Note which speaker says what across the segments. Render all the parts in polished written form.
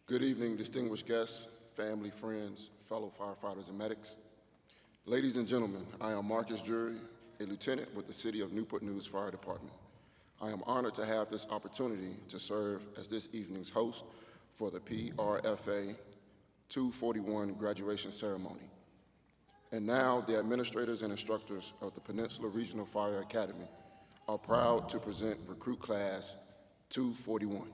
Speaker 1: Good evening, distinguished guests, family, friends, fellow firefighters, and medics. Ladies and gentlemen, I am Marcus Drury, a lieutenant with the City of Newport News Fire Department. I am honored to have this opportunity to serve as this evening's host for the PRFA 241 graduation ceremony. And now, the administrators and instructors of the Peninsula Regional Fire Academy are proud to present Recruit Class 241.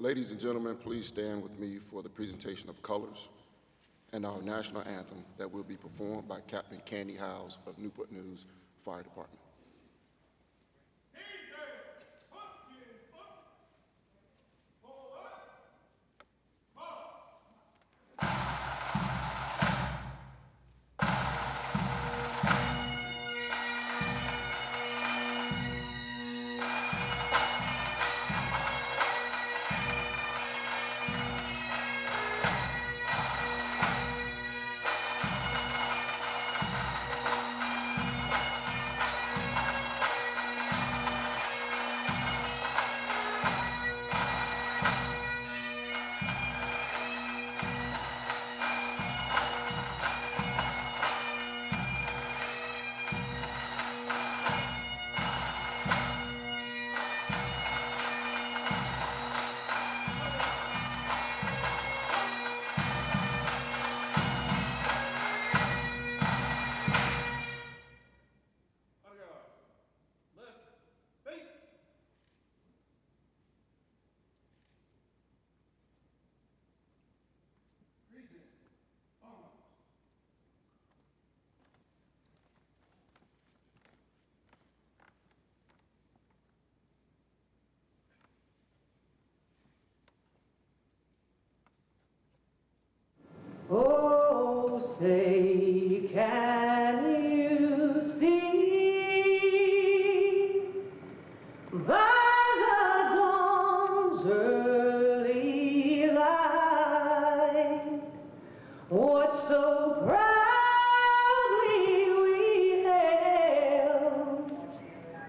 Speaker 1: Ladies and gentlemen, please stand with me for the presentation of colors and our national anthem that will be performed by Captain Candy Howes of Newport News Fire Department.
Speaker 2: Oh, say, can you see by the dawn's early light what so proudly we hailed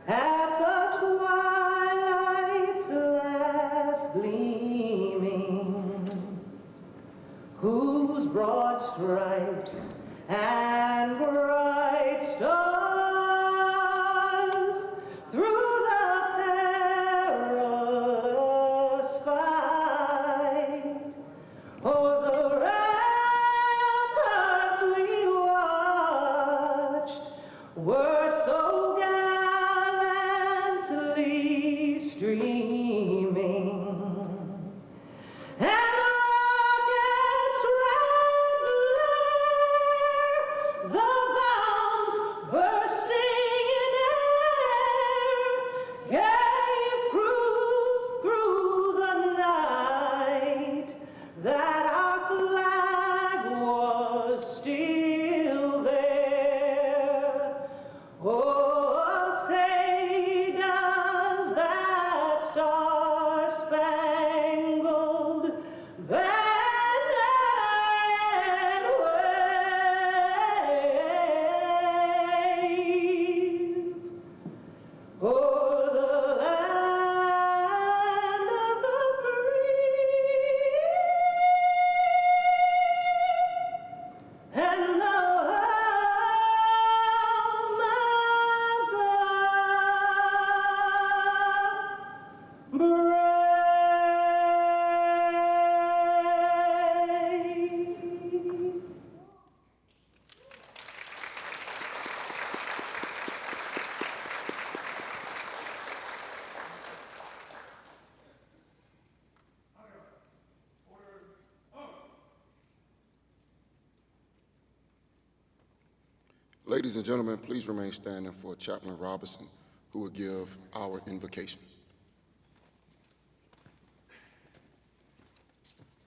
Speaker 2: at the twilight's last gleaming, whose broad stripes and bright stars through the perilous fight o'er the
Speaker 1: Ladies and gentlemen, please remain standing for Chaplain Robinson, who will give our invocation.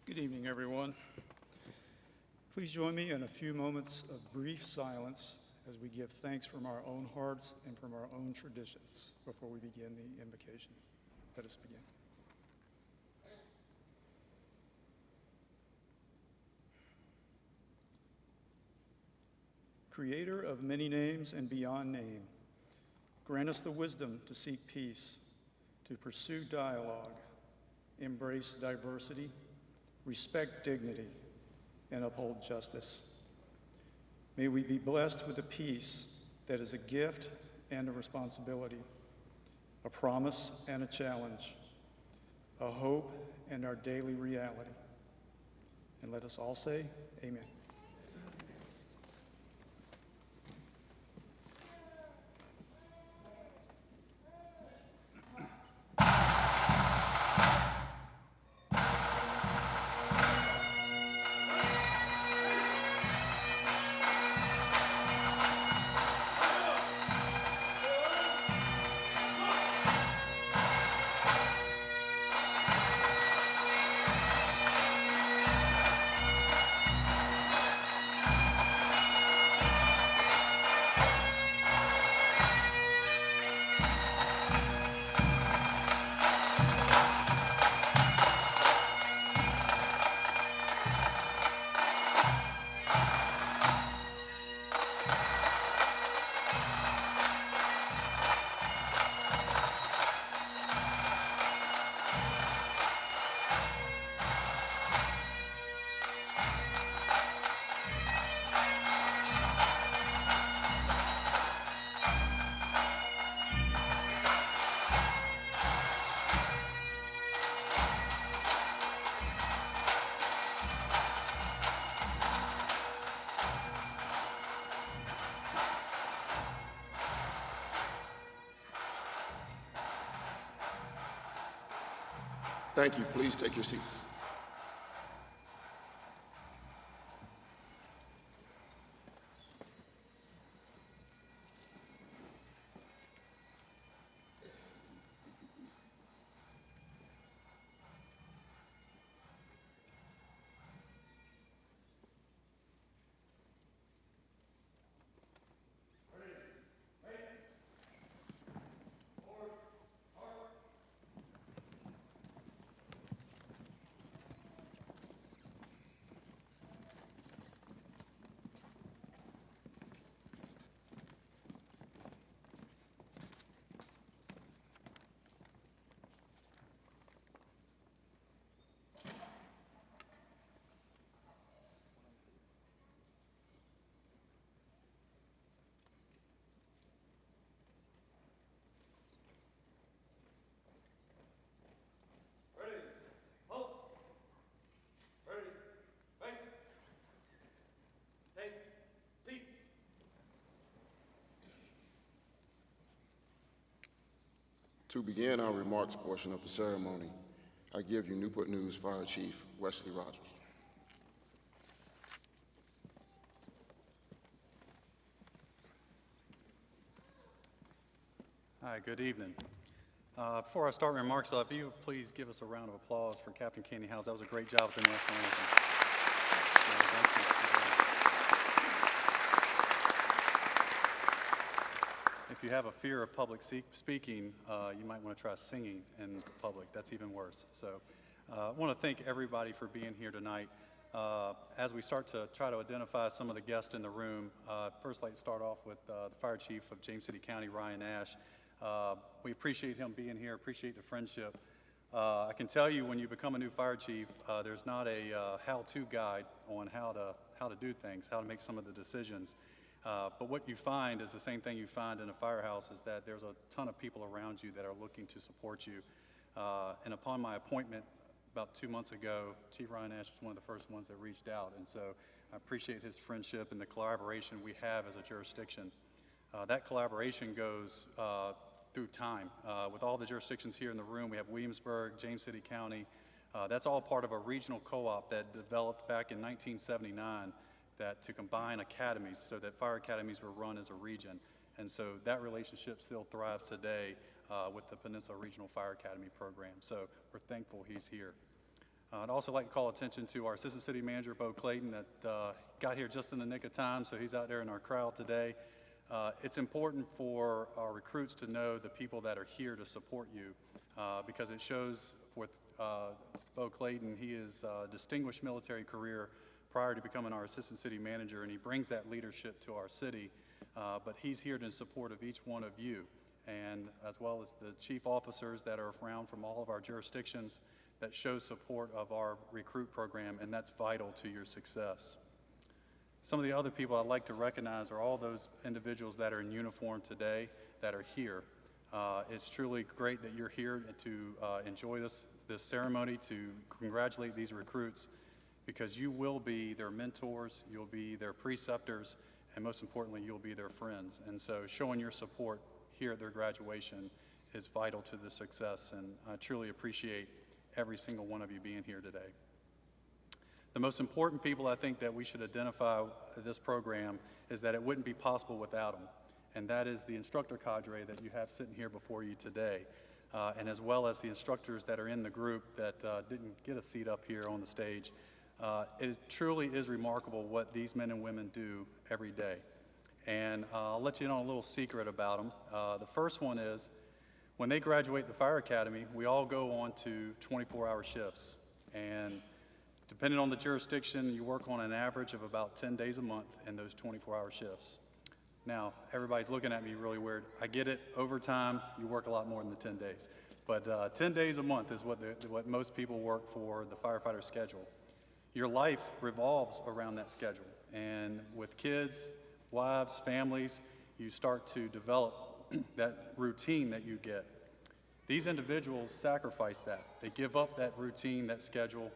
Speaker 3: Good evening, everyone. Please join me in a few moments of brief silence as we give thanks from our own hearts and from our own traditions before we begin the invocation. Let us begin. Creator of many names and beyond name, grant us the wisdom to seek peace, to pursue dialogue, embrace diversity, respect dignity, and uphold justice. May we be blessed with a peace that is a gift and a responsibility, a promise and a challenge, a hope and our daily reality. And let us all say, amen.
Speaker 1: Thank you. Please take your seats. To begin our remarks portion of the ceremony, I give you Newport News Fire Chief Wesley Rogers.
Speaker 4: Hi, good evening. Before I start remarks, if you would please give us a round of applause for Captain Candy House. That was a great job with the national anthem. If you have a fear of public speaking, you might want to try singing in public. That's even worse. So I want to thank everybody for being here tonight. As we start to try to identify some of the guests in the room, first I'd like to start off with the Fire Chief of James City County, Ryan Ash. We appreciate him being here, appreciate the friendship. I can tell you when you become a new fire chief, there's not a how-to guide on how to do things, how to make some of the decisions. But what you find is the same thing you find in a firehouse, is that there's a ton of people around you that are looking to support you. And upon my appointment about 2 months ago, Chief Ryan Ash was one of the first ones that reached out. And so I appreciate his friendship and the collaboration we have as a jurisdiction. That collaboration goes through time. With all the jurisdictions here in the room, we have Williamsburg, James City County. That's all part of a regional co-op that developed back in 1979 that to combine academies so that fire academies were run as a region. And so that relationship still thrives today with the Peninsula Regional Fire Academy program. So we're thankful he's here. I'd also like to call attention to our Assistant City Manager, Bo Clayton, that got here just in the nick of time, so he's out there in our crowd today. It's important for our recruits to know the people that are here to support you because it shows with Bo Clayton, he is a distinguished military career prior to becoming our Assistant City Manager, and he brings that leadership to our city, but he's here in support of each one of you, and as well as the chief officers that are around from all of our jurisdictions that show support of our recruit program, and that's vital to your success. Some of the other people I'd like to recognize are all those individuals that are in uniform today that are here. It's truly great that you're here to enjoy this ceremony, to congratulate these recruits, because you will be their mentors, you'll be their preceptors, and most importantly, you'll be their friends. And so showing your support here at their graduation is vital to their success, and I truly appreciate every single one of you being here today. The most important people I think that we should identify this program is that it wouldn't be possible without them, and that is the instructor cadre that you have sitting here before you today, and as well as the instructors that are in the group that didn't get a seat up here on the stage. It truly is remarkable what these men and women do every day, and I'll let you know a little secret about them. The first one is, when they graduate the Fire Academy, we all go on to 24-hour shifts, and depending on the jurisdiction, you work on an average of about 10 days a month in those 24-hour shifts. Now, everybody's looking at me really weird. I get it, overtime, you work a lot more than the 10 days. But 10 days a month is what most people work for the firefighter schedule. Your life revolves around that schedule, and with kids, wives, families, you start to develop that routine that you get. These individuals sacrifice that. They give up that routine, that schedule.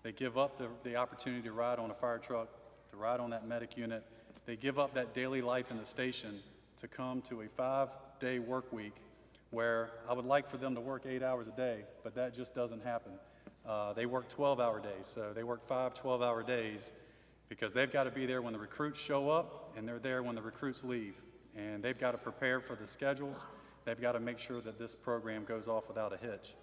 Speaker 4: They give up the opportunity to ride on a fire truck, to ride on that medic unit. They give up that daily life in the station to come to a 5-day work week where I would like for them to work 8 hours a day, but that just doesn't happen. They work 12-hour days, so they work 5 12-hour days because they've got to be there when the recruits show up, and they're there when the recruits leave. And they've got to prepare for the schedules. They've got to make sure that this program goes off without a hitch.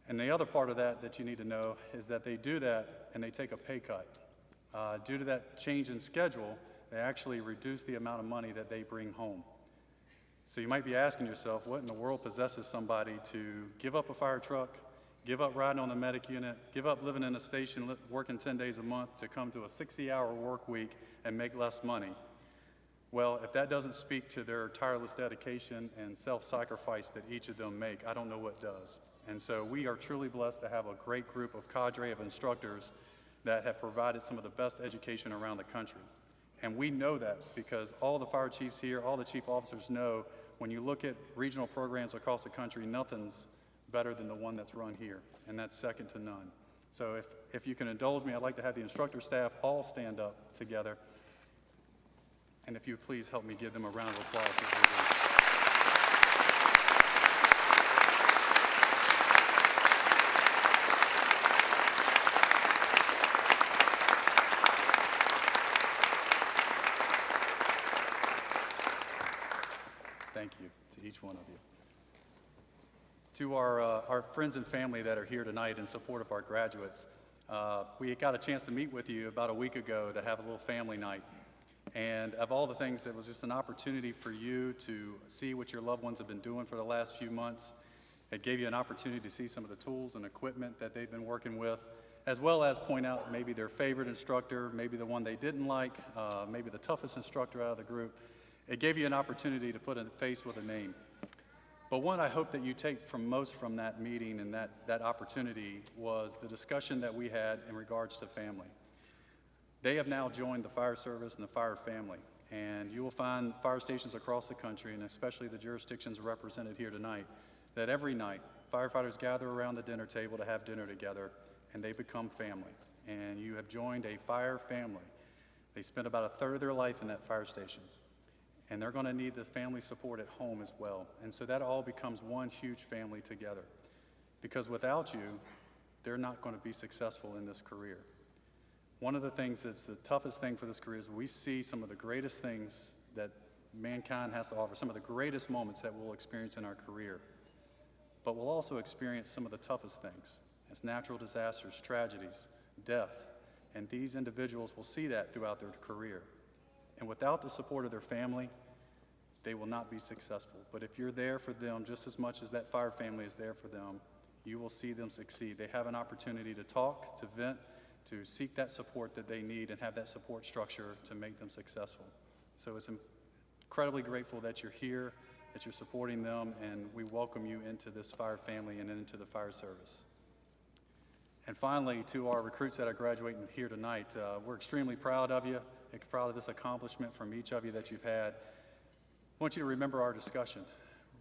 Speaker 4: And the other part of that you need to know is that they do that and they take a pay cut. Due to that change in schedule, they actually reduce the amount of money that they bring home. So you might be asking yourself, what in the world possesses somebody to give up a fire truck, give up riding on a medic unit, give up living in a station, working 10 days a month to come to a 60-hour work week and make less money? Well, if that doesn't speak to their tireless dedication and self-sacrifice that each of them make, I don't know what does. And so we are truly blessed to have a great group of cadre of instructors that have provided some of the best education around the country. And we know that because all the fire chiefs here, all the chief officers know when you look at regional programs across the country, nothing's better than the one that's run here, and that's second to none. So if you can indulge me, I'd like to have the instructor staff all stand up together. And if you would please help me give them a round of applause. Thank you to each one of you. To our friends and family that are here tonight in support of our graduates, we got a chance to meet with you about a week ago to have a little family night. And of all the things, it was just an opportunity for you to see what your loved ones have been doing for the last few months. It gave you an opportunity to see some of the tools and equipment that they've been working with, as well as point out maybe their favorite instructor, maybe the one they didn't like, maybe the toughest instructor out of the group. It gave you an opportunity to put a face with a name. But what I hope that you take most from that meeting and that opportunity was the discussion that we had in regards to family. They have now joined the fire service and the fire family, and you will find fire stations across the country, and especially the jurisdictions represented here tonight, that every night firefighters gather around the dinner table to have dinner together, and they become family. And you have joined a fire family. They spend about a third of their life in that fire station, and they're going to need the family support at home as well. And so that all becomes one huge family together, because without you, they're not going to be successful in this career. One of the things that's the toughest thing for this career is we see some of the greatest things that mankind has to offer, some of the greatest moments that we'll experience in our career. But we'll also experience some of the toughest things. It's natural disasters, tragedies, death, and these individuals will see that throughout their career. And without the support of their family, they will not be successful. But if you're there for them just as much as that fire family is there for them, you will see them succeed. They have an opportunity to talk, to vent, to seek that support that they need and have that support structure to make them successful. So it's incredibly grateful that you're here, that you're supporting them, and we welcome you into this fire family and into the fire service. And finally, to our recruits that are graduating here tonight, we're extremely proud of you, proud of this accomplishment from each of you that you've had. I want you to remember our discussion.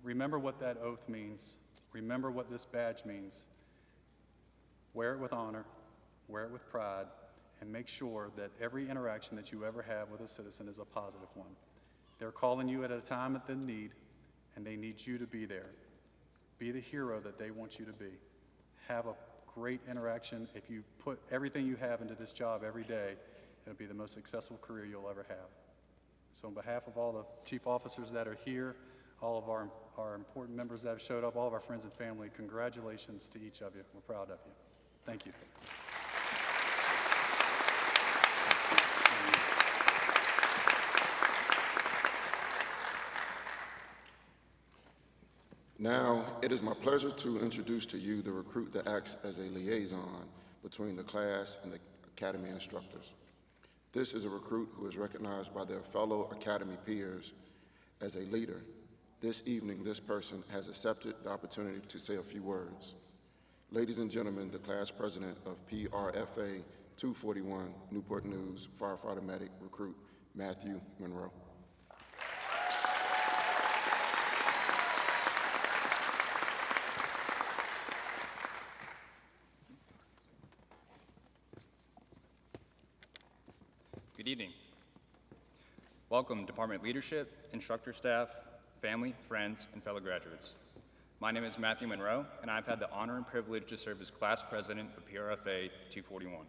Speaker 4: Remember what that oath means. Remember what this badge means. Wear it with honor, wear it with pride, and make sure that every interaction that you ever have with a citizen is a positive one. They're calling you at a time that they need, and they need you to be there. Be the hero that they want you to be. Have a great interaction. If you put everything you have into this job every day, it'll be the most successful career you'll ever have. So on behalf of all the chief officers that are here, all of our important members that have showed up, all of our friends and family, congratulations to each of you. We're proud of you. Thank you.
Speaker 1: Now, it is my pleasure to introduce to you the recruit that acts as a liaison between the class and the academy instructors. This is a recruit who is recognized by their fellow academy peers as a leader. This evening, this person has accepted the opportunity to say a few words. Ladies and gentlemen, the class president of PRFA 241, Newport News Firefighter Medic Recruit, Matthew Monroe.
Speaker 5: Good evening. Welcome, department leadership, instructor staff, family, friends, and fellow graduates. My name is Matthew Monroe, and I've had the honor and privilege to serve as class president of PRFA 241.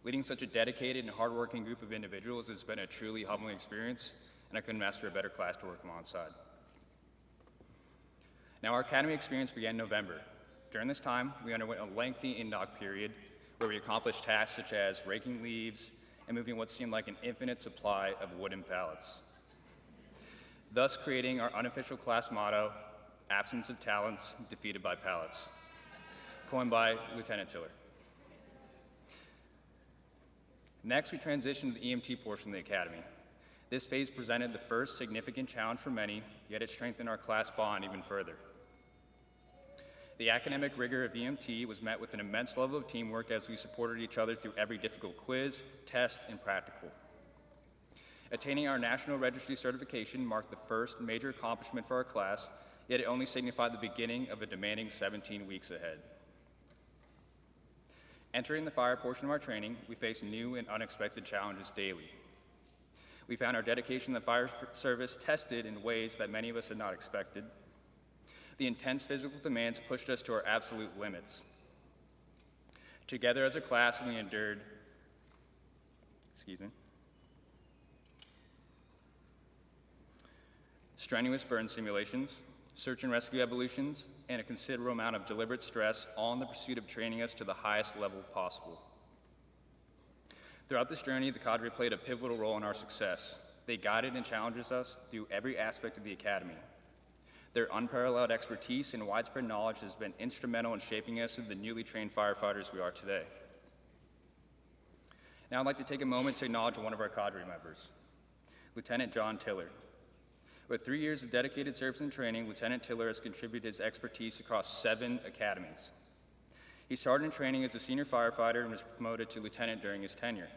Speaker 5: Leading such a dedicated and hardworking group of individuals has been a truly humbling experience, and I couldn't ask for a better class to work alongside. Now, our academy experience began in November. During this time, we underwent a lengthy in-dock period where we accomplished tasks such as raking leaves and moving what seemed like an infinite supply of wooden pallets, thus creating our unofficial class motto, absence of talents defeated by pallets, coined by Lieutenant Tiller. Next, we transitioned to the EMT portion of the academy. This phase presented the first significant challenge for many, yet it strengthened our class bond even further. The academic rigor of EMT was met with an immense level of teamwork as we supported each other through every difficult quiz, test, and practical. Attaining our National Registry certification marked the first major accomplishment for our class, yet it only signified the beginning of a demanding 17 weeks ahead. Entering the fire portion of our training, we faced new and unexpected challenges daily. We found our dedication to the fire service tested in ways that many of us had not expected. The intense physical demands pushed us to our absolute limits. Together as a class, we endured, strenuous burn simulations, search and rescue evolutions, and a considerable amount of deliberate stress, all in the pursuit of training us to the highest level possible. Throughout this journey, the cadre played a pivotal role in our success. They guided and challenged us through every aspect of the academy. Their unparalleled expertise and widespread knowledge has been instrumental in shaping us into the newly trained firefighters we are today. Now I'd like to take a moment to acknowledge one of our cadre members, Lieutenant John Tiller. With 3 years of dedicated service and training, Lieutenant Tiller has contributed his expertise across 7 academies. He started in training as a senior firefighter and was promoted to lieutenant during his tenure.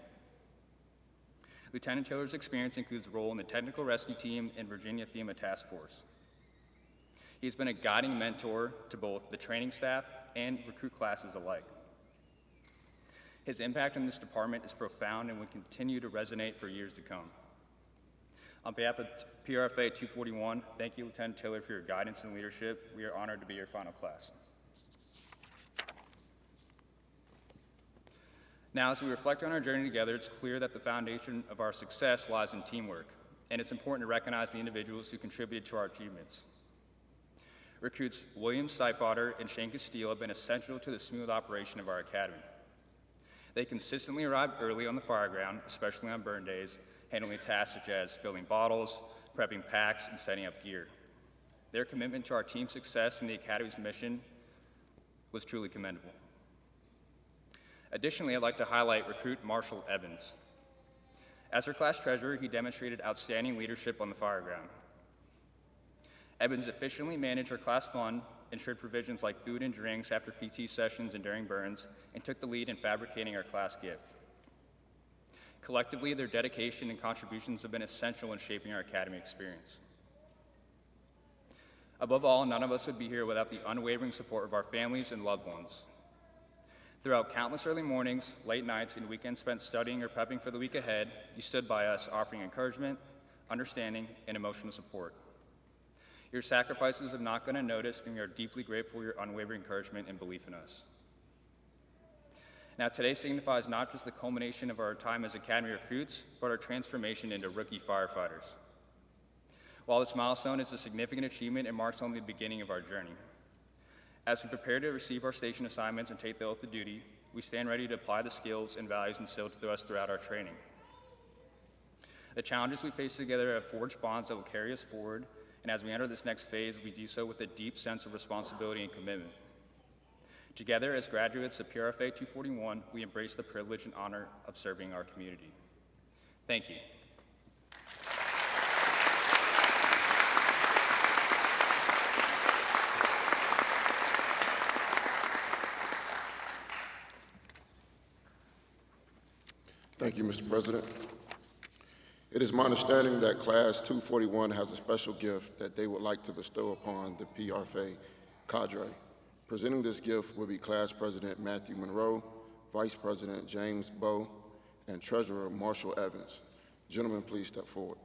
Speaker 5: Lieutenant Tiller's experience includes a role in the technical rescue team and Virginia FEMA Task Force. He's been a guiding mentor to both the training staff and recruit classes alike. His impact in this department is profound and will continue to resonate for years to come. On behalf of PRFA 241, thank you, Lieutenant Tiller, for your guidance and leadership. We are honored to be your final class. Now, as we reflect on our journey together, it's clear that the foundation of our success lies in teamwork, and it's important to recognize the individuals who contributed to our achievements. Recruits William Stiefvater and Shane Castile have been essential to the smooth operation of our academy. They consistently arrive early on the fire ground, especially on burn days, handling tasks such as filling bottles, prepping packs, and setting up gear. Their commitment to our team's success and the Academy's mission was truly commendable. Additionally, I'd like to highlight recruit Marshall Evans. As our class treasurer, he demonstrated outstanding leadership on the fire ground. Evans efficiently managed our class fund, ensured provisions like food and drinks after PT sessions and during burns, and took the lead in fabricating our class gift. Collectively, their dedication and contributions have been essential in shaping our academy experience. Above all, none of us would be here without the unwavering support of our families and loved ones. Throughout countless early mornings, late nights, and weekends spent studying or prepping for the week ahead, you stood by us offering encouragement, understanding, and emotional support. Your sacrifices have not gone unnoticed, and we are deeply grateful for your unwavering encouragement and belief in us. Now, today signifies not just the culmination of our time as Academy recruits, but our transformation into rookie firefighters. While this milestone is a significant achievement, it marks only the beginning of our journey. As we prepare to receive our station assignments and take the oath of duty, we stand ready to apply the skills and values instilled to us throughout our training. The challenges we face together have forged bonds that will carry us forward, and as we enter this next phase, we do so with a deep sense of responsibility and commitment. Together, as graduates of PRFA 241, we embrace the privilege and honor of serving our community. Thank you.
Speaker 1: Thank you, Mr. President. It is my understanding that Class 241 has a special gift that they would like to bestow upon the PRFA cadre. Presenting this gift will be Class President Matthew Monroe, Vice President James Bowe, and Treasurer Marshall Evans. Gentlemen, please step forward.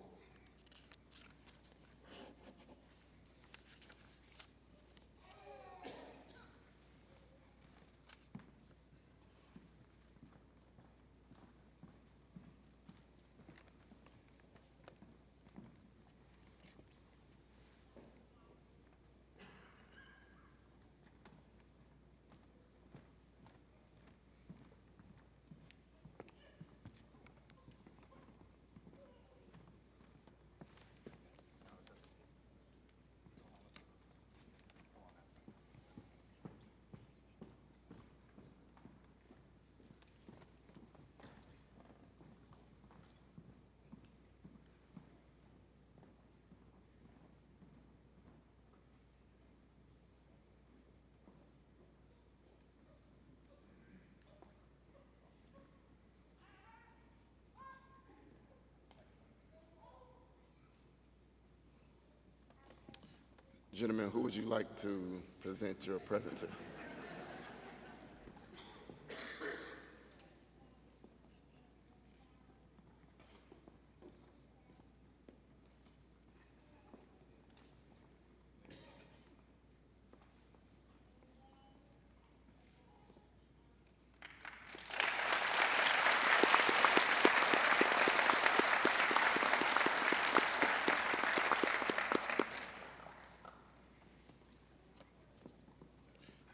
Speaker 1: Gentlemen, who would you like to present your present to?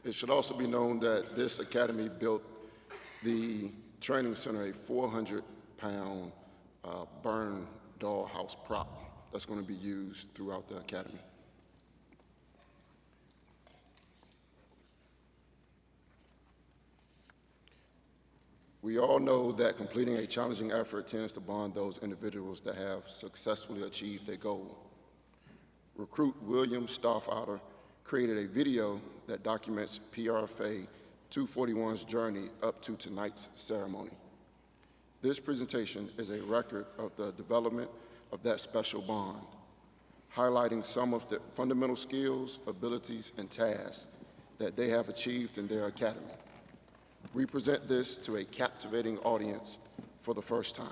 Speaker 1: It should also be known that this academy built the training center a 400-pound burn dollhouse prop that's going to be used throughout the academy. We all know that completing a challenging effort tends to bond those individuals that have successfully achieved their goal. Recruit William Stiefvater created a video that documents PRFA 241's journey up to tonight's ceremony. This presentation is a record of the development of that special bond, highlighting some of the fundamental skills, abilities, and tasks that they have achieved in their academy. We present this to a captivating audience for the first time.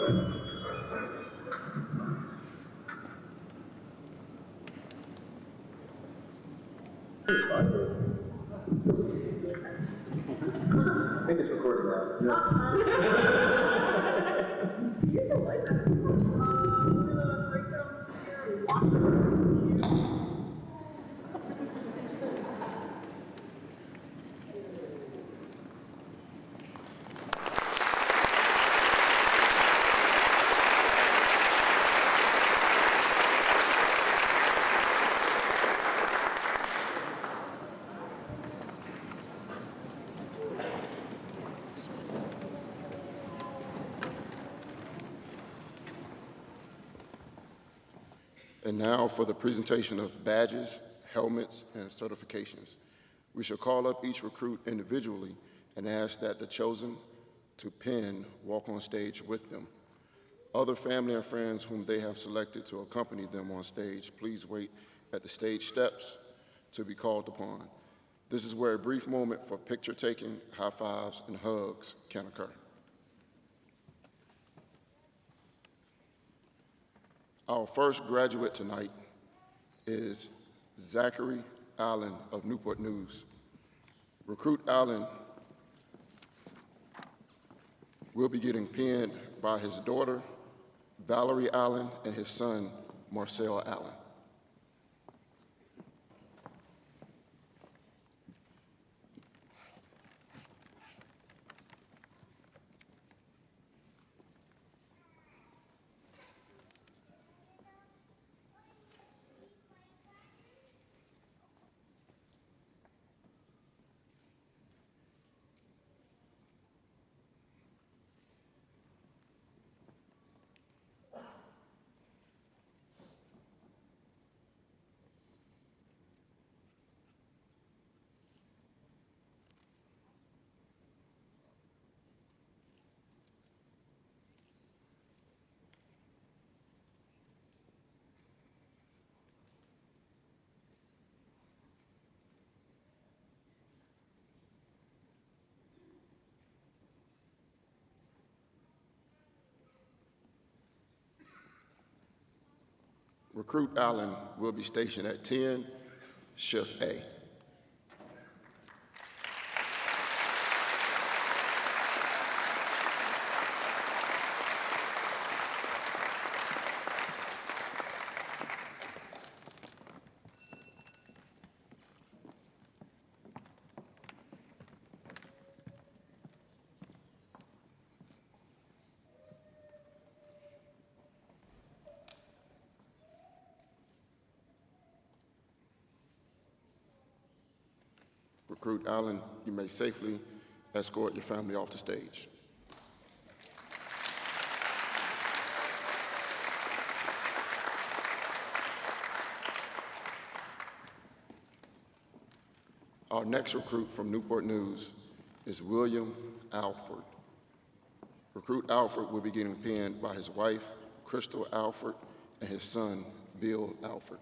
Speaker 6: I think it's recording now.
Speaker 1: And now for the presentation of badges, helmets, and certifications. We shall call up each recruit individually and ask that the chosen to pin walk on stage with them. Other family and friends whom they have selected to accompany them on stage, please wait at the stage steps to be called upon. This is where a brief moment for picture taking, high fives, and hugs can occur. Our first graduate tonight is Zachary Allen of Newport News. Recruit Allen will be getting pinned by his daughter, Valerie Allen, and his son, Marcel Allen. Recruit Allen will be stationed at 10, Shift A. Recruit Allen, you may safely escort your family off the stage. Our next recruit from Newport News is William Alford. Recruit Alford will be getting pinned by his wife, Crystal Alford, and his son, Bill Alford.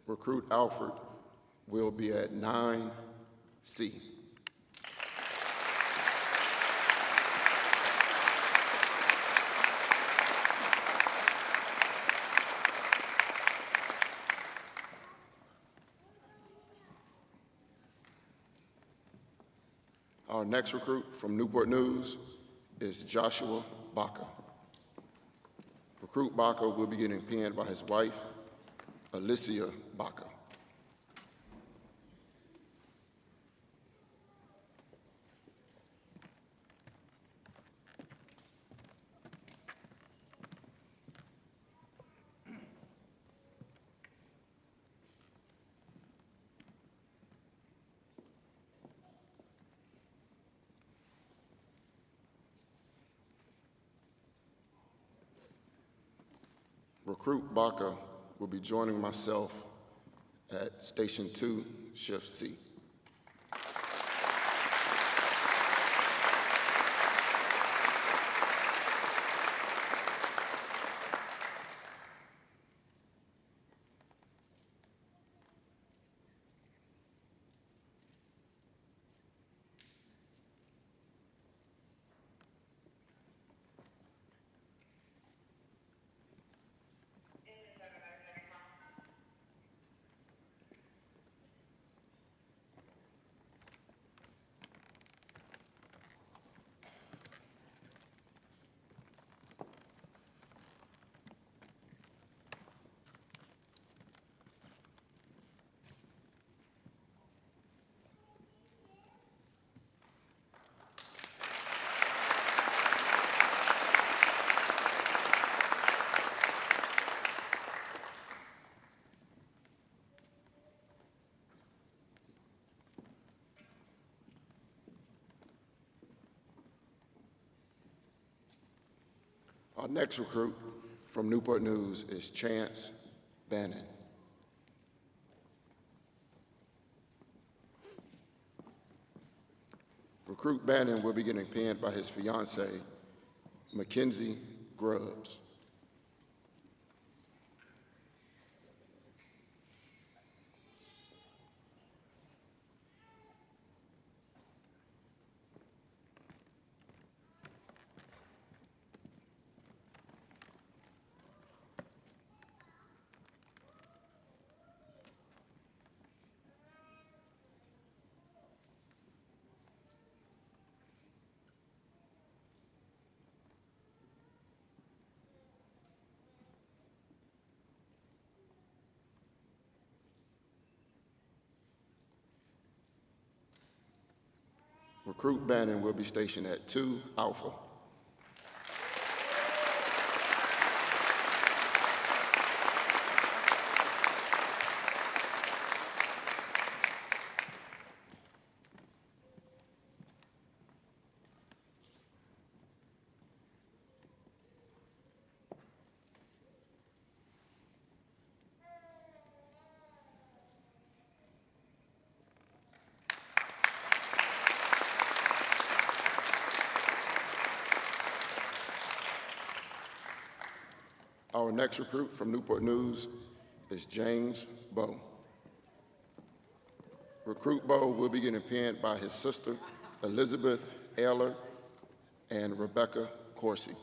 Speaker 1: Recruit Alford will be at 9C. Our next recruit from Newport News is Joshua Baca. Recruit Baca will be getting pinned by his wife, Alicia Baca. Recruit Baca will be joining myself at Station 2, Shift C. Our next recruit from Newport News is Chance Bannon. Recruit Bannon will be getting pinned by his fiancée, Mackenzie Grubbs. Recruit Bannon will be stationed at 2 Alpha. Our next recruit from Newport News is James Bowe. Recruit Bowe will be getting pinned by his sister, Elizabeth Ayler and Rebecca Corsi.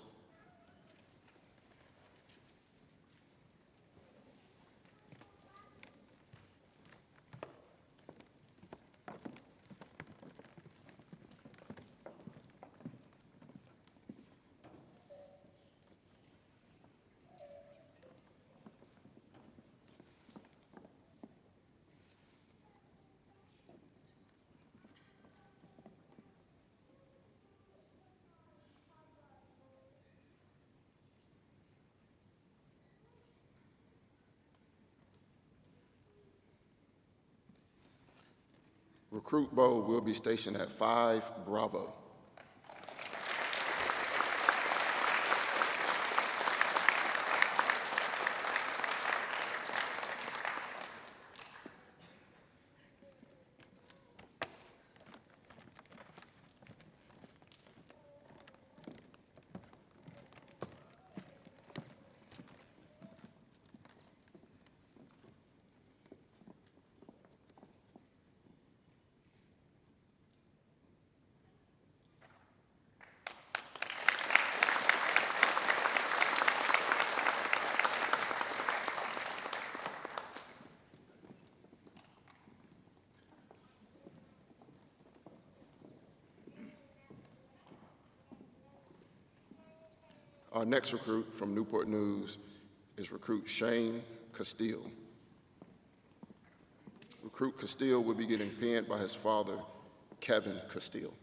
Speaker 1: Recruit Bowe will be stationed at 5 Bravo. Our next recruit from Newport News is recruit Shane Castile. Recruit Castile will be getting pinned by his father, Kevin Castile.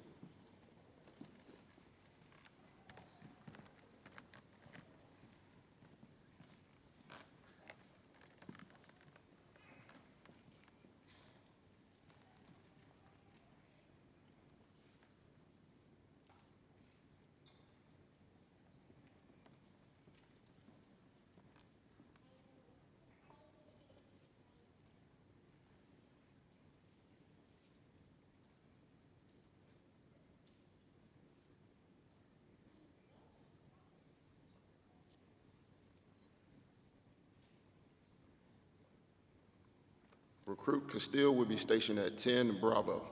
Speaker 1: Recruit Castile will be stationed at 10 Bravo.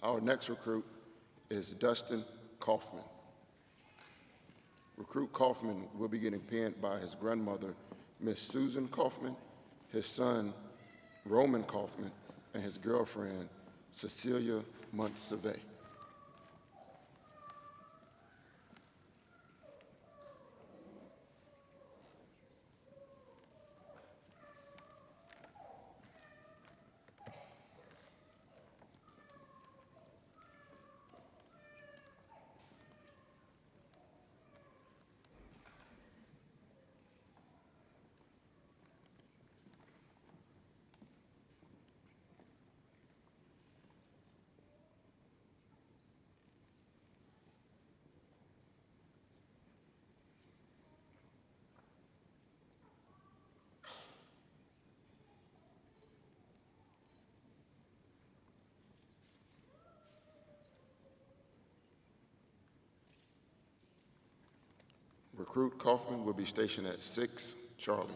Speaker 1: Our next recruit is Dustin Kaufman. Recruit Kaufman will be getting pinned by his grandmother, Miss Susan Kaufman, his son, Roman Kaufman, and his girlfriend, Cecilia Montseve. Recruit Kaufman will be stationed at 6 Charlie.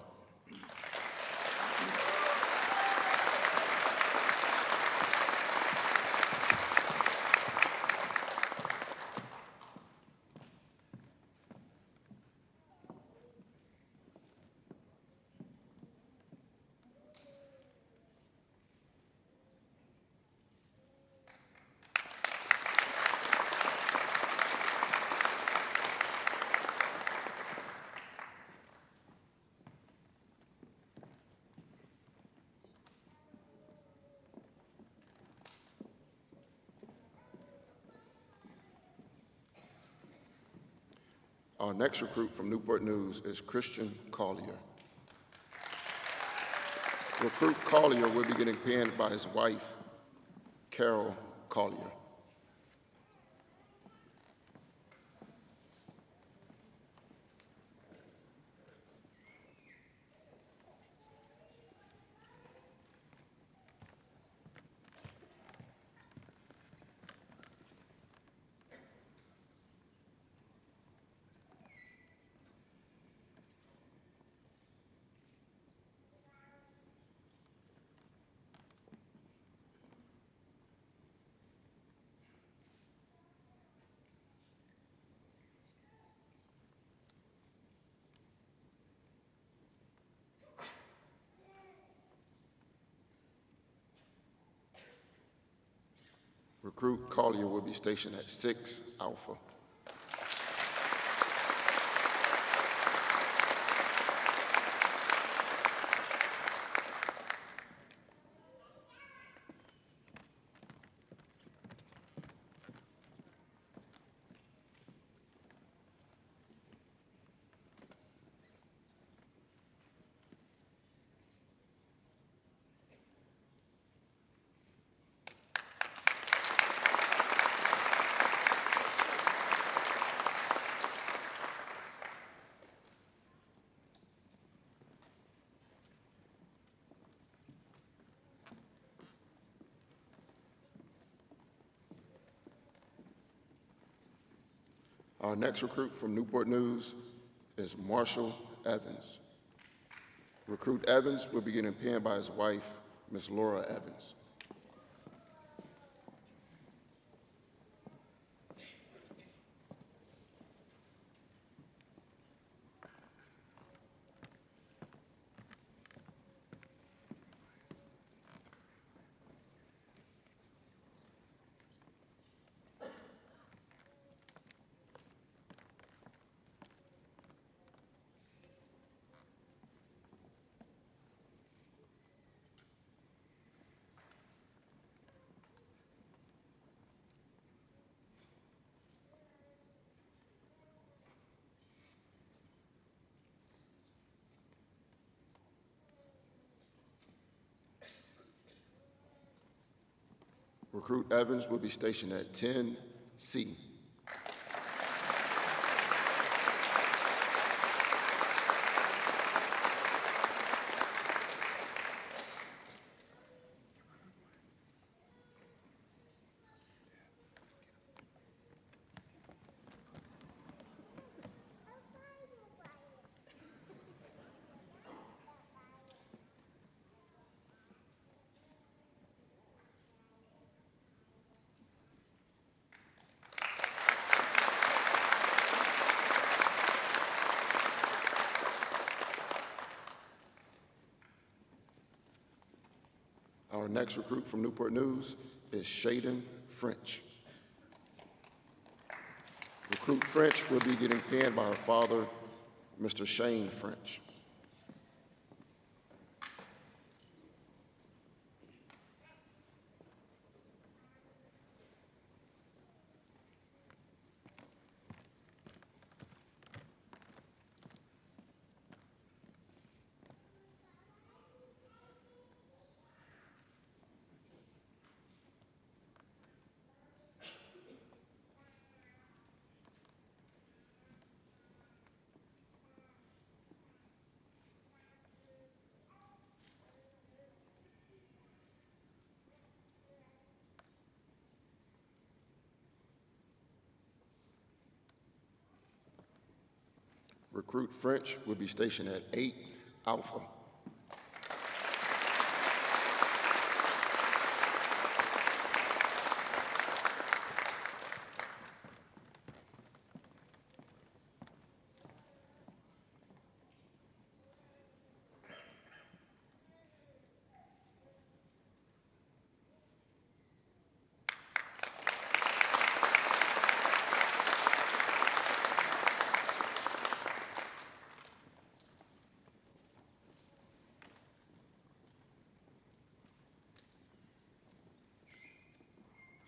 Speaker 1: Our next recruit from Newport News is Christian Collier. Recruit Collier will be getting pinned by his wife, Carol Collier. Recruit Collier will be stationed at 6 Alpha. Our next recruit from Newport News is Marshall Evans. Recruit Evans will be getting pinned by his wife, Miss Laura Evans. Recruit Evans will be stationed at 10C. Our next recruit from Newport News is Shaden French. Recruit French will be getting pinned by her father, Mr. Shane French. Recruit French will be stationed at 8 Alpha.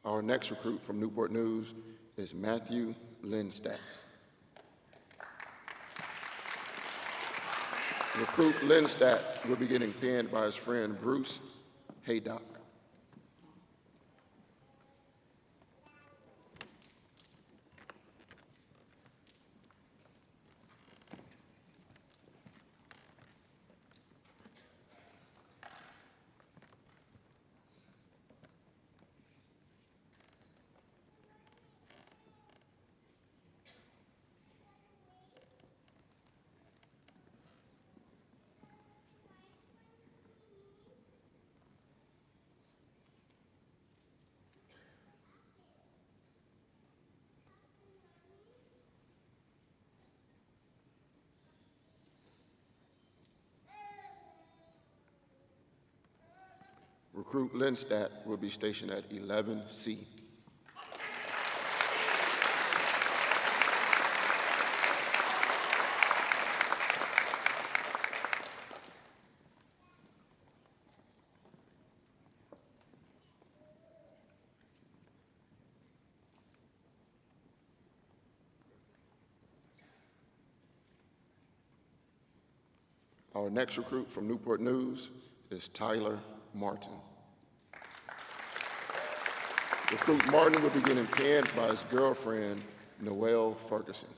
Speaker 1: Our next recruit from Newport News is Matthew Lindstadt. Recruit Lindstadt will be getting pinned by his friend Bruce Haydock. Recruit Lindstadt will be stationed at 11C. Our next recruit from Newport News is Tyler Martin. Recruit Martin will be getting pinned by his girlfriend, Noelle Ferguson.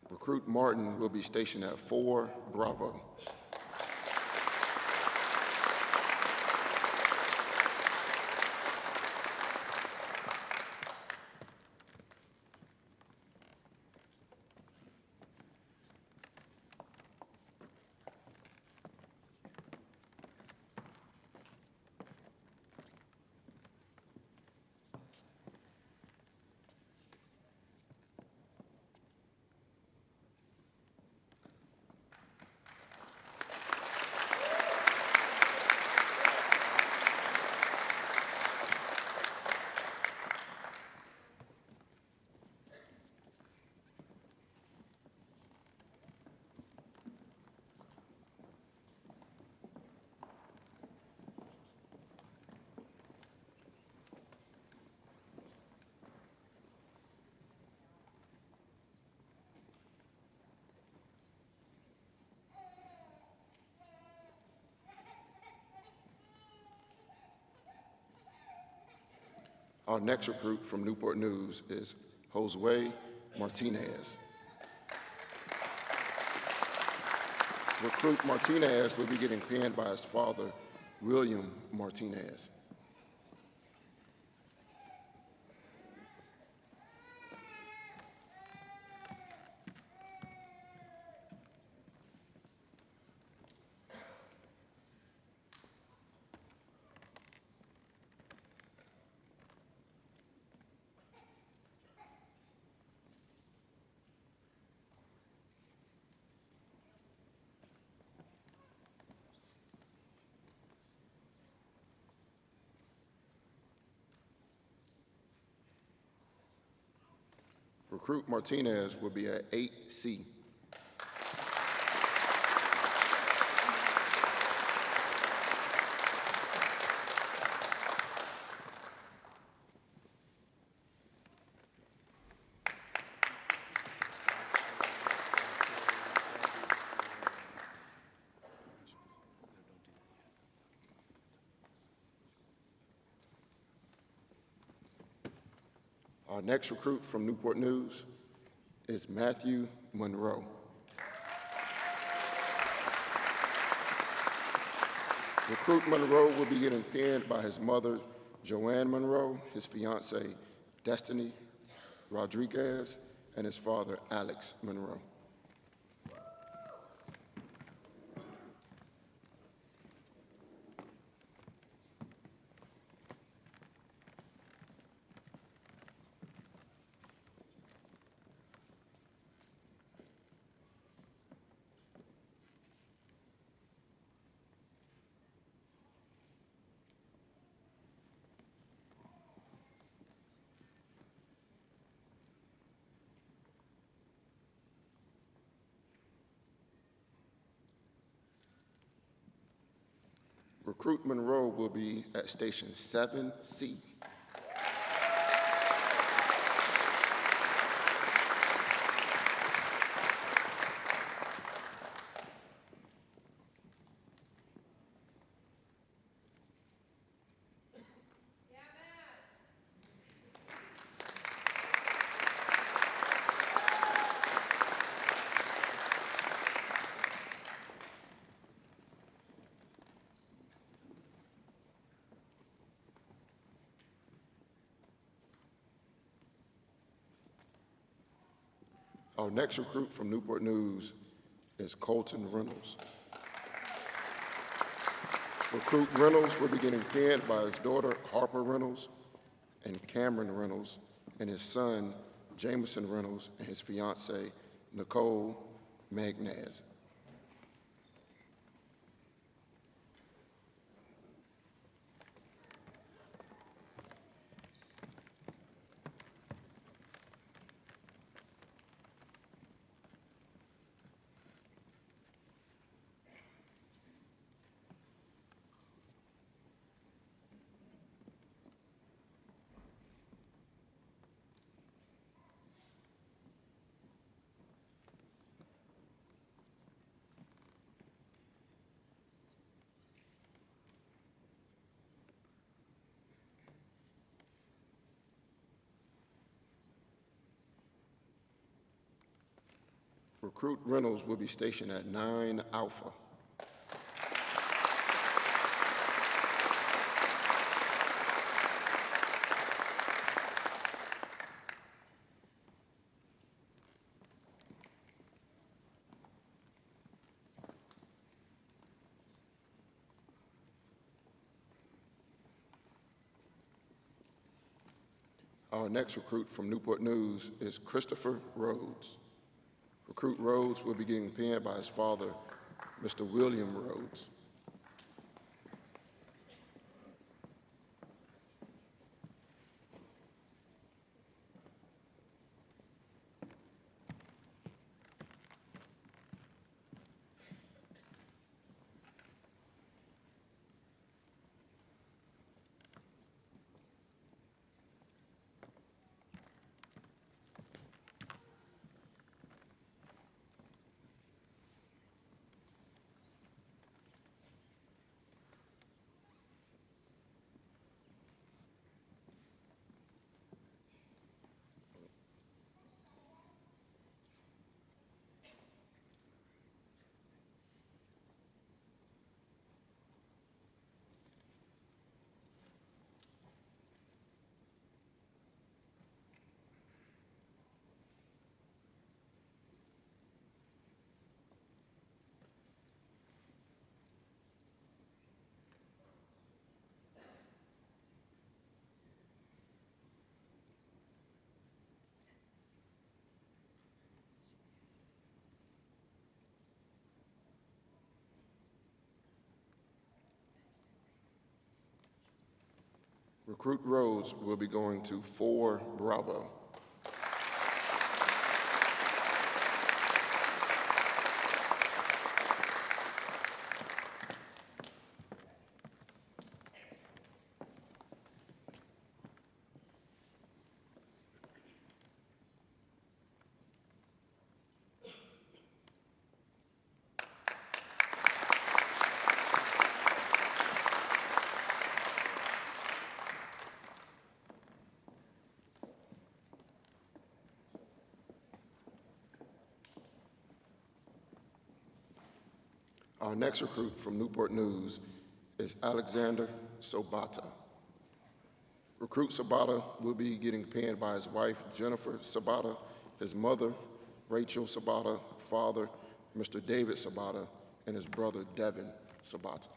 Speaker 1: Recruit Martin will be stationed at 4 Bravo. Our next recruit from Newport News is Josue Martinez. Recruit Martinez will be getting pinned by his father, William Martinez. Recruit Martinez will be at 8C. Our next recruit from Newport News is Matthew Monroe. Recruit Monroe will be getting pinned by his mother, Joanne Monroe, his fiancee, Destiny Rodriguez, and his father, Alex Monroe. Recruit Monroe will be at Station 7C. Our next recruit from Newport News is Colton Reynolds. Recruit Reynolds will be getting pinned by his daughter, Harper Reynolds, and Cameron Reynolds, and his son, Jameson Reynolds, and his fiancee, Nicole Magnaz. Recruit Reynolds will be stationed at 9 Alpha. Our next recruit from Newport News is Christopher Rhodes. Recruit Rhodes will be getting pinned by his father, Mr. William Rhodes. Recruit Rhodes will be going to 4 Bravo. Our next recruit from Newport News is Alexander Sobata. Recruit Sobata will be getting pinned by his wife, Jennifer Sobata, his mother, Rachel Sobata, father, Mr. David Sobata, and his brother, Devin Sobata.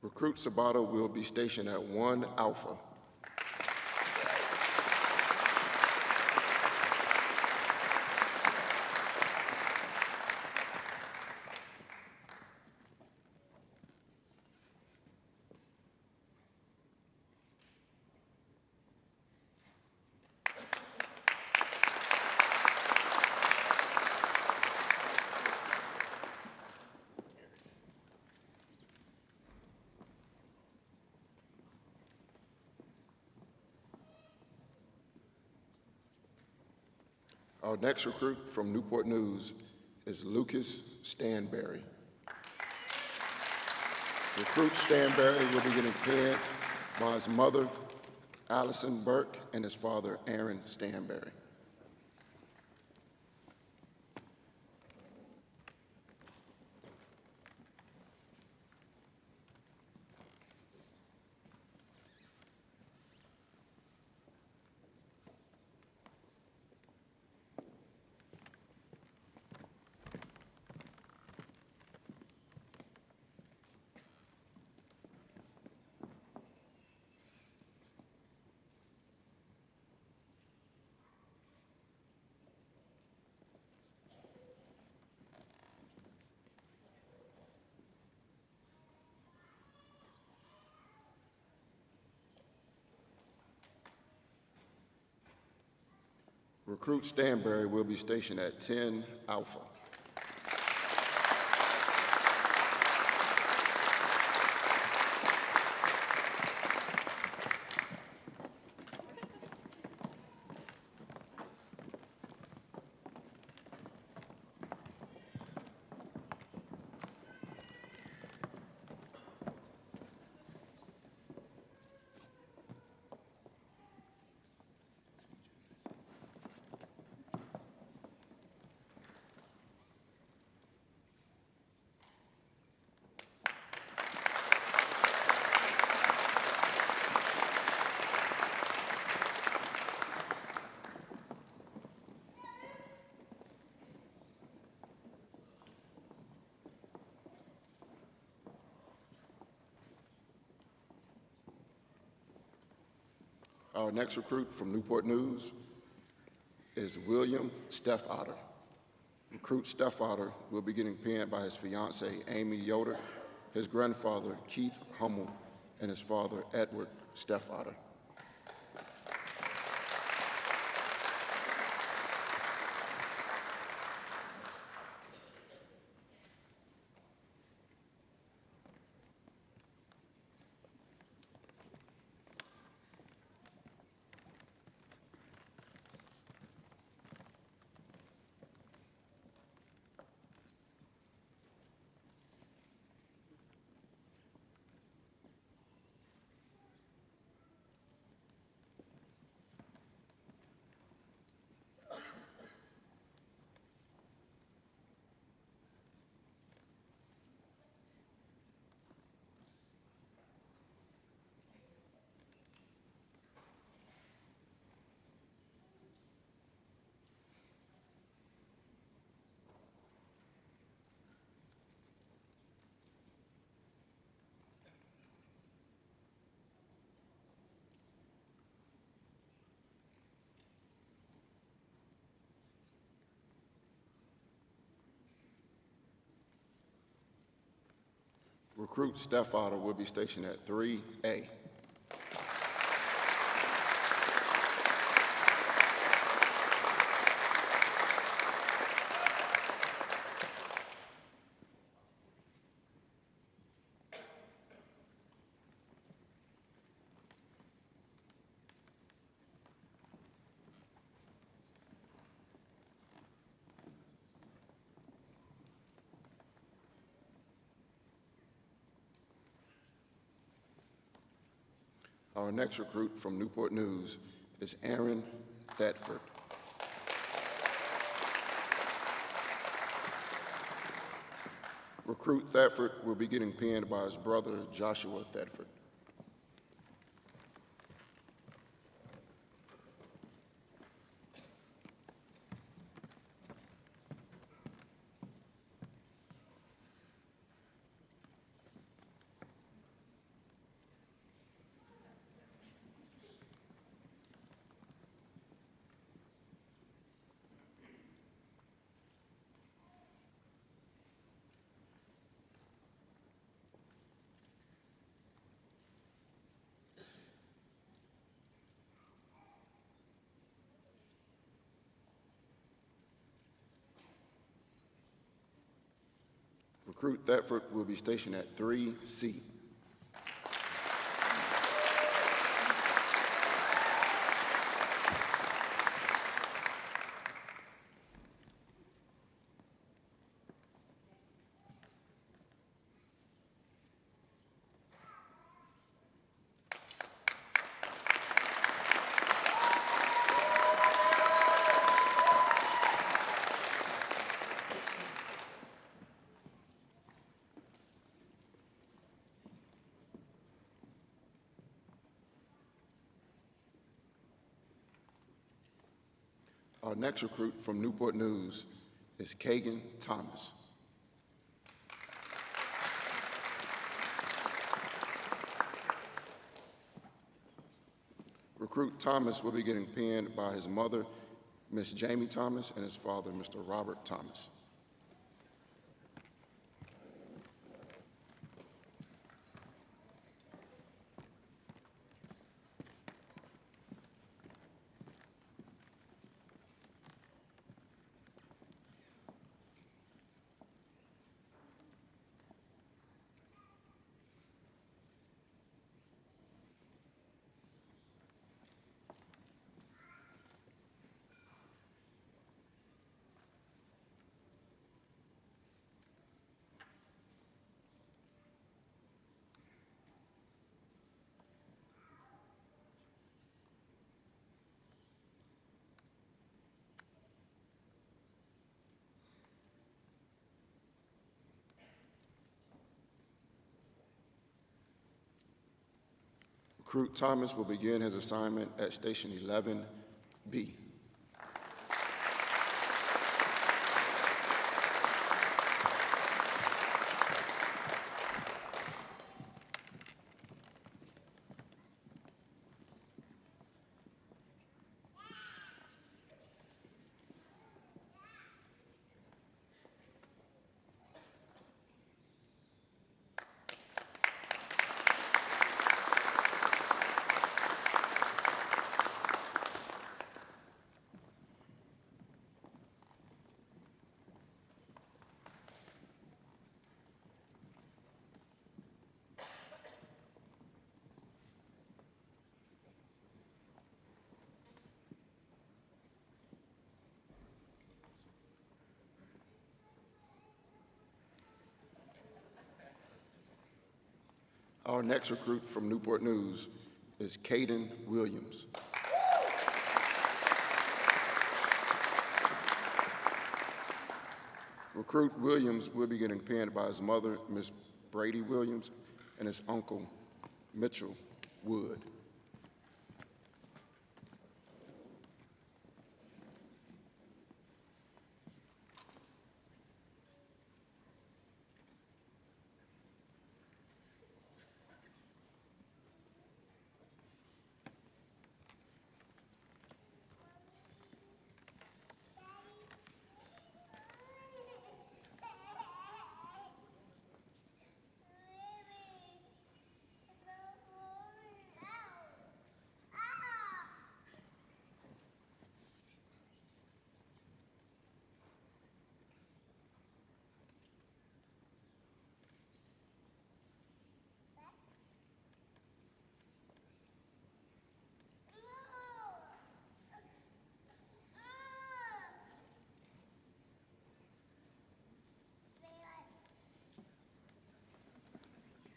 Speaker 1: Recruit Sabata will be stationed at 1 Alpha. Our next recruit from Newport News is Lucas Stanberry. Recruit Stanberry will be getting pinned by his mother, Allison Burke, and his father, Aaron Stanberry. Recruit Stanberry will be stationed at 10 Alpha. Our next recruit from Newport News is William Steffotter. Recruit Steffotter will be getting pinned by his fiancee, Amy Yoder, his grandfather, Keith Hummel, and his father, Edward Steffotter. Recruit Steffotter will be stationed at 3A. Our next recruit from Newport News is Aaron Thetford. Recruit Thetford will be getting pinned by his brother, Joshua Thetford. Recruit Thetford will be stationed at 3C. Our next recruit from Newport News is Kagan Thomas. Recruit Thomas will be getting pinned by his mother, Miss Jamie Thomas, and his father, Mr. Robert Thomas. Recruit Thomas will begin his assignment at Station 11B. Our next recruit from Newport News is Caden Williams. Recruit Williams will be getting pinned by his mother, Miss Brady Williams, and his uncle, Mitchell Wood.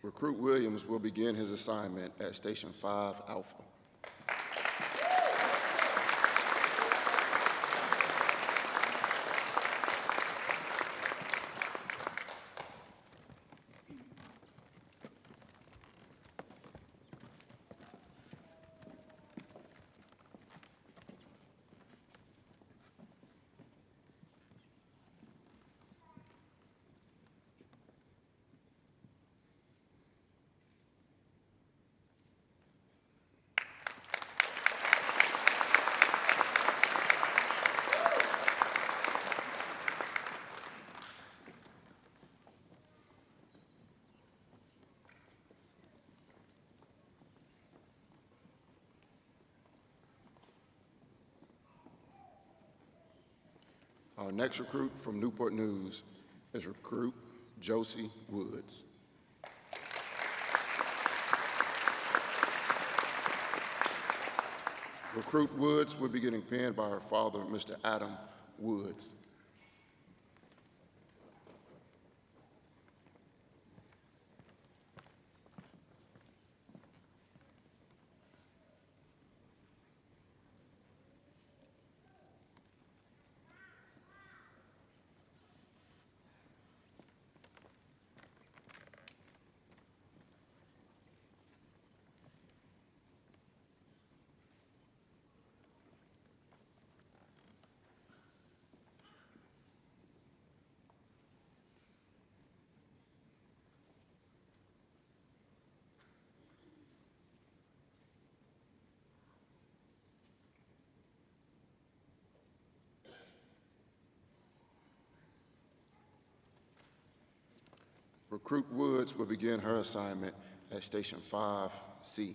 Speaker 1: Recruit Williams will begin his assignment at Station 5 Alpha. Our next recruit from Newport News is Recruit Josie Woods. Recruit Woods will be getting pinned by her father, Mr. Adam Woods. Recruit Woods will begin her assignment at Station 5C.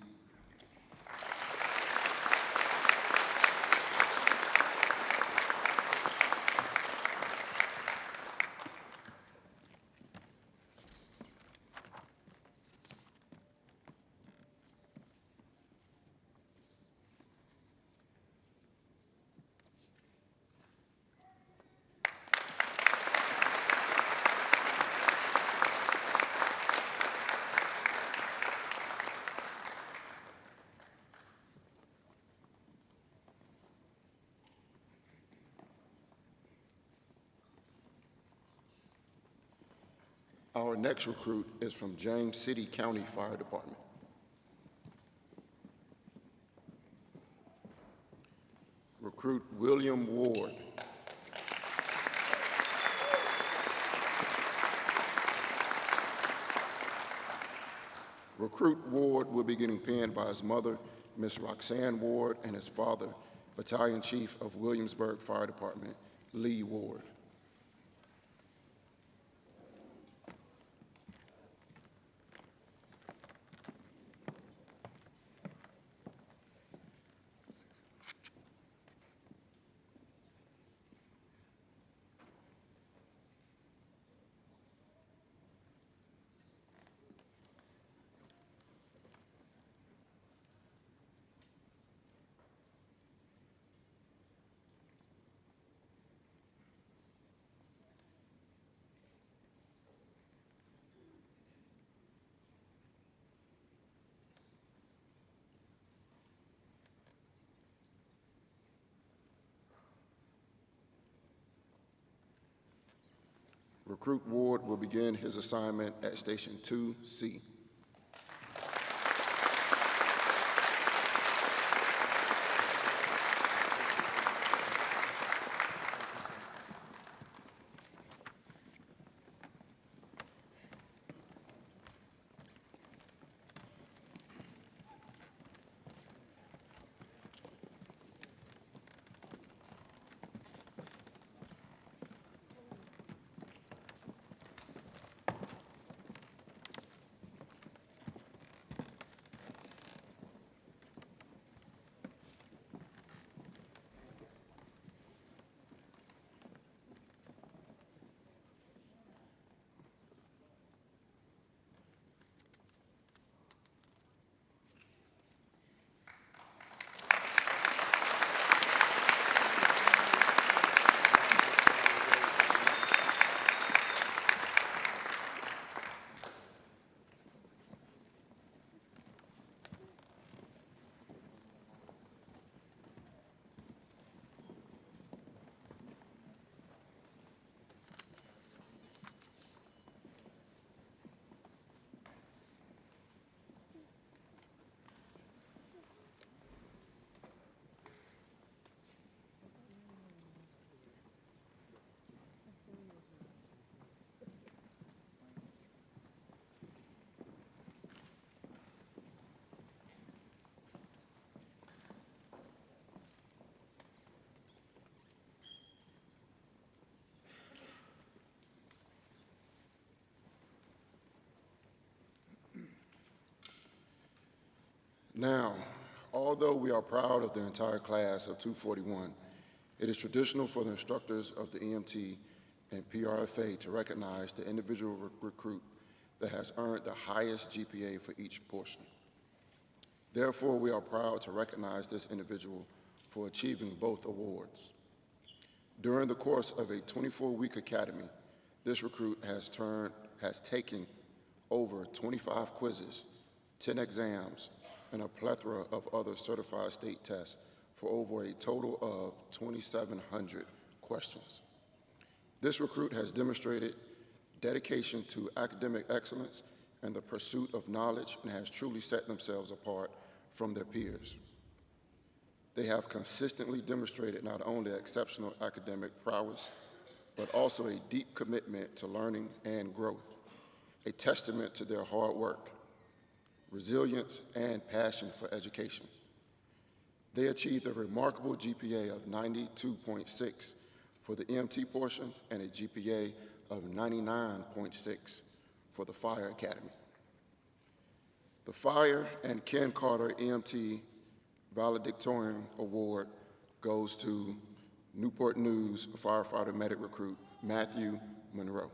Speaker 1: Our next recruit is from James City County Fire Department. Recruit William Ward. Recruit Ward will be getting pinned by his mother, Miss Roxanne Ward, and his father, Battalion Chief of Williamsburg Fire Department, Lee Ward. Recruit Ward will begin his assignment at Station 2C. Now, although we are proud of the entire class of 241, it is traditional for the instructors of the EMT and PRFA to recognize the individual recruit that has earned the highest GPA for each portion. Therefore, we are proud to recognize this individual for achieving both awards. During the course of a 24-week academy, this recruit has taken over 25 quizzes, 10 exams, and a plethora of other certified state tests for over a total of 2,700 questions. This recruit has demonstrated dedication to academic excellence and the pursuit of knowledge and has truly set themselves apart from their peers. They have consistently demonstrated not only exceptional academic prowess, but also a deep commitment to learning and growth, a testament to their hard work, resilience, and passion for education. They achieved a remarkable GPA of 92.6 for the EMT portion and a GPA of 99.6 for the Fire Academy. The Fire and Ken Carter EMT Valedictorian Award goes to Newport News firefighter medic recruit Matthew Monroe.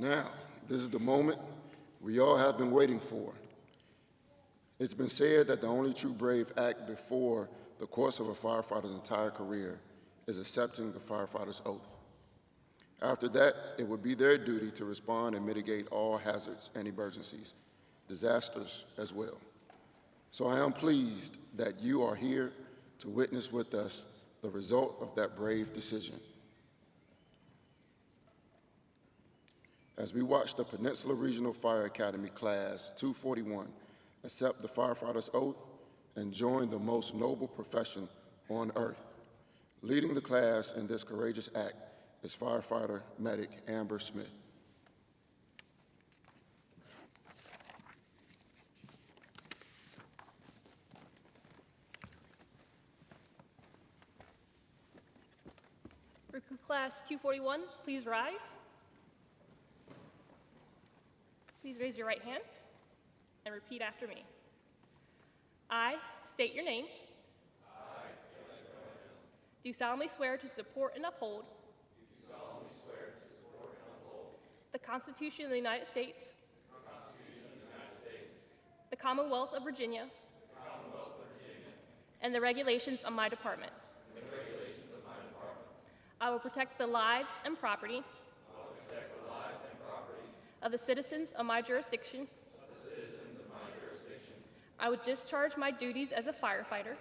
Speaker 1: Now, this is the moment we all have been waiting for. It's been said that the only true brave act before the course of a firefighter's entire career is accepting the firefighter's oath. After that, it would be their duty to respond and mitigate all hazards and emergencies, disasters as well. So I am pleased that you are here to witness with us the result of that brave decision. As we watch the Peninsula Regional Fire Academy Class 241 accept the firefighter's oath and join the most noble profession on earth. Leading the class in this courageous act is firefighter medic Amber Smith.
Speaker 7: Recruit Class 241, please rise. Please raise your right hand and repeat after me. I state your name. Do solemnly swear to support and uphold the Constitution of the United States, the Commonwealth of Virginia, and the regulations of my department. I will protect the lives and property of the citizens of my jurisdiction. I will discharge my duties as a firefighter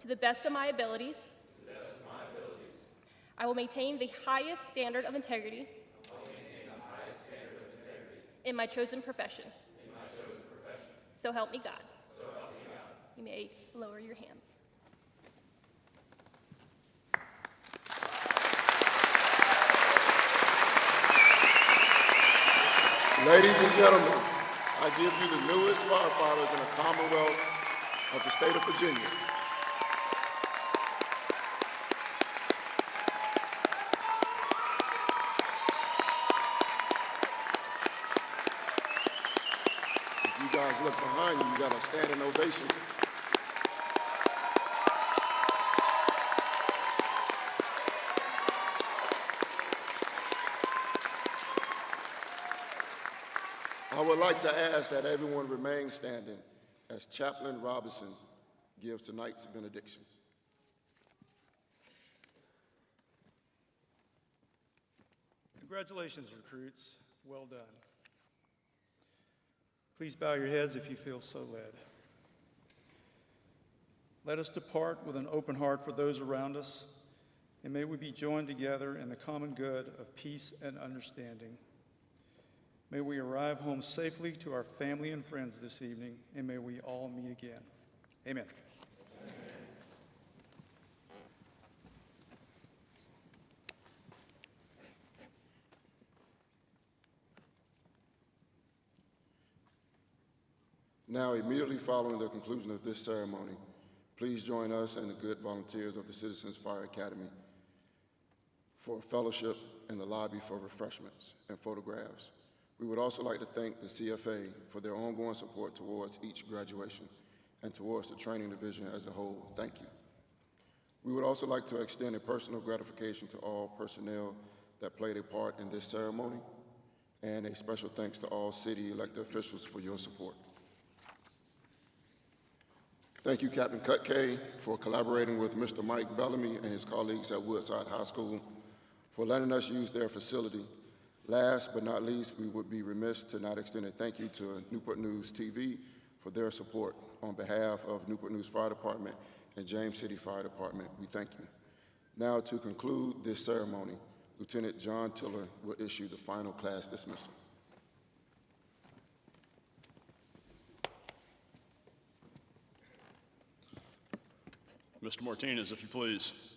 Speaker 7: to the best of my abilities. I will maintain the highest standard of integrity in my chosen profession. So help me God. You may lower your hands.
Speaker 1: Ladies and gentlemen, I give you the newest firefighters in the Commonwealth of the state of Virginia. If you guys look behind you, you got a standing ovation. I would like to ask that everyone remain standing as Chaplain Robinson gives tonight's benediction.
Speaker 3: Congratulations, recruits. Well done. Please bow your heads if you feel so led. Let us depart with an open heart for those around us, and may we be joined together in the common good of peace and understanding. May we arrive home safely to our family and friends this evening, and may we all meet again. Amen.
Speaker 1: Now, immediately following the conclusion of this ceremony, please join us and the good volunteers of the Citizens Fire Academy for a fellowship in the lobby for refreshments and photographs. We would also like to thank the CFA for their ongoing support towards each graduation and towards the training division as a whole. Thank you. We would also like to extend a personal gratification to all personnel that played a part in this ceremony, and a special thanks to all city elected officials for your support. Thank you, Captain Cutkay, for collaborating with Mr. Mike Bellamy and his colleagues at Woodside High School for letting us use their facility. Last but not least, we would be remiss to not extend a thank you to Newport News TV for their support. On behalf of Newport News Fire Department and James City Fire Department, we thank you. Now, to conclude this ceremony, Lieutenant John Tiller will issue the final class dismissal.
Speaker 8: Mr. Martinez, if you please.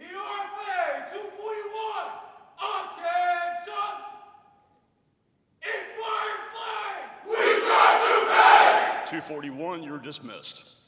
Speaker 9: ERFA 241, attention! In fire flag! We got to pay!
Speaker 8: 241, you're dismissed.